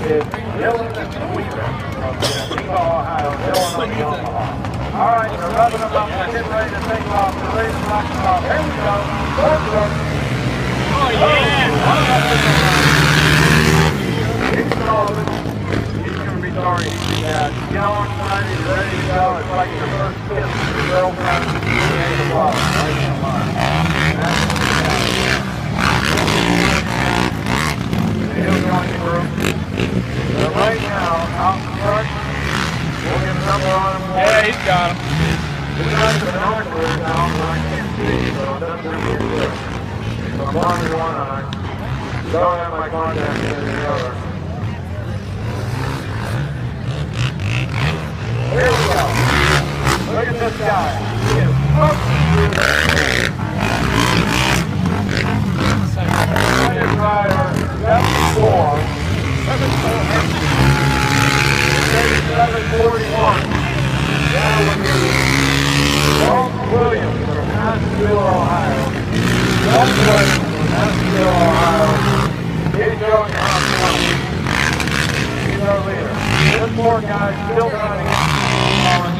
is Dylan Weaver from Chicago, Ohio. Dylan on the Omaha. All right, they're rubbing them up. They're getting ready to take off. They're ready to knock them off. Here we go. Oh, yeah. He's going. He's going to be sorry. Get on side. He's ready to go. It's like your first kiss with your girlfriend. Right in the line. He'll join the group. But right now, out in front, we'll get a number on him. Yeah, he's got him. It's not the binoculars now, but I can't see, so it doesn't really get good. So I'm on to one eye. Don't have my contact in the other. Here we go. Look at this guy. He is second rider, 7-4. 741. That would be Walt Williams from Ashtabula, Ohio. Walt Williams from Ashtabula, Ohio. He's going out front. He's our leader. This poor guy still running on